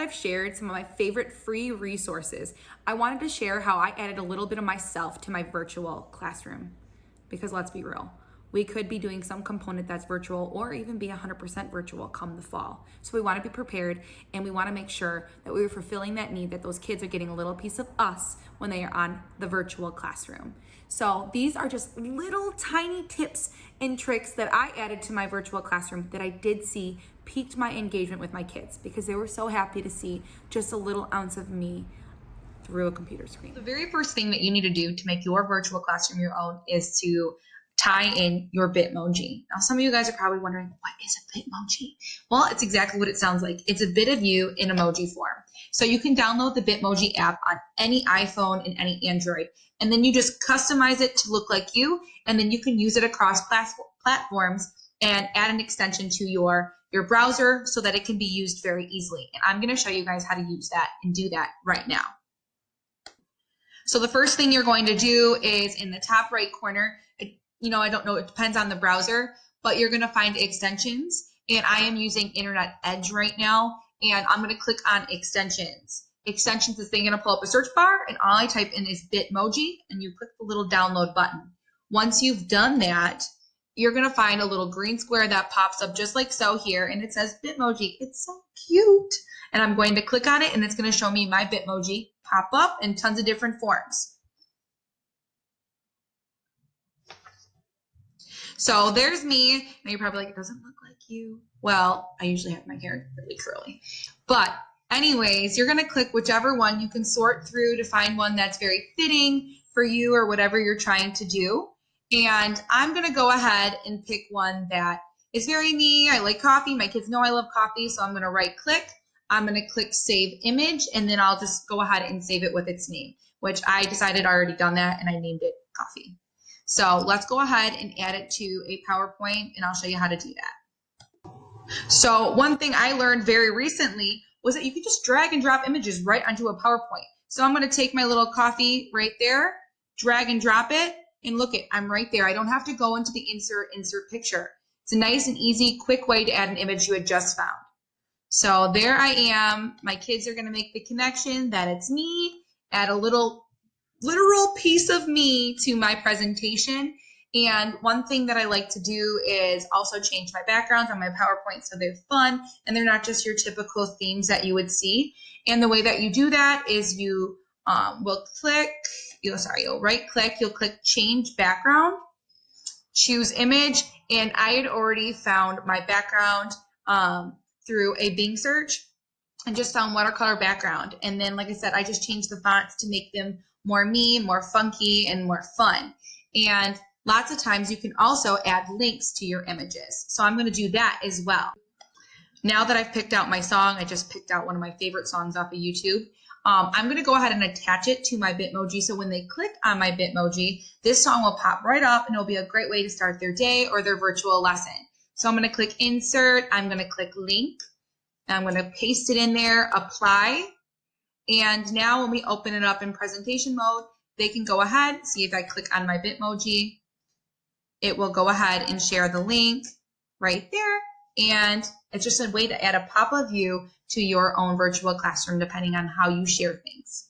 I've shared some of my favorite free resources, I wanted to share how I added a little bit of myself to my virtual classroom. Because let's be real, we could be doing some component that's virtual or even be 100% virtual come the fall. So we want to be prepared, and we want to make sure that we are fulfilling that need, that those kids are getting a little piece of us when they are on the virtual classroom. So these are just little tiny tips and tricks that I added to my virtual classroom that I did see piqued my engagement with my kids, because they were so happy to see just a little ounce of me through a computer screen. The very first thing that you need to do to make your virtual classroom your own is to tie in your Bitmoji. Now, some of you guys are probably wondering, what is a Bitmoji? Well, it's exactly what it sounds like. It's a bit of you in emoji form. So you can download the Bitmoji app on any iPhone and any Android, and then you just customize it to look like you, and then you can use it across platforms and add an extension to your browser so that it can be used very easily. And I'm going to show you guys how to use that and do that right now. So the first thing you're going to do is in the top right corner, I don't know, it depends on the browser, but you're going to find extensions. And I am using Internet Edge right now, and I'm going to click on extensions. Extensions is going to pull up a search bar, and all I type in is Bitmoji, and you click the little download button. Once you've done that, you're going to find a little green square that pops up just like so here, and it says Bitmoji. It's so cute. And I'm going to click on it, and it's going to show me my Bitmoji pop up in tons of different forms. So there's me. Now you're probably like, it doesn't look like you. Well, I usually have my hair really curly. But anyways, you're going to click whichever one. You can sort through to find one that's very fitting for you or whatever you're trying to do. And I'm going to go ahead and pick one that is very me. I like coffee. My kids know I love coffee, so I'm going to right click. I'm going to click Save Image, and then I'll just go ahead and save it with its name, which I decided I already done that, and I named it Coffee. So let's go ahead and add it to a PowerPoint, and I'll show you how to do that. So one thing I learned very recently was that you can just drag and drop images right onto a PowerPoint. So I'm going to take my little coffee right there, drag and drop it, and look it, I'm right there. I don't have to go into the insert picture. It's a nice and easy, quick way to add an image you had just found. So there I am. My kids are going to make the connection that it's me, add a little literal piece of me to my presentation. And one thing that I like to do is also change my backgrounds on my PowerPoint so they're fun and they're not just your typical themes that you would see. And the way that you do that is you will right click, you'll click change background, choose image, and I had already found my background through a Bing search and just found watercolor background. And then, like I said, I just changed the fonts to make them more me, more funky, and more fun. And lots of times you can also add links to your images. So I'm going to do that as well. Now that I've picked out my song, I just picked out one of my favorite songs off of YouTube. I'm going to go ahead and attach it to my Bitmoji. So when they click on my Bitmoji, this song will pop right up, and it'll be a great way to start their day or their virtual lesson. So I'm going to click insert. I'm going to click link. I'm going to paste it in there, apply. And now when we open it up in presentation mode, they can go ahead, see if I click on my Bitmoji, it will go ahead and share the link right there. And it's just a way to add a pop-up view to your own virtual classroom depending on how you share things.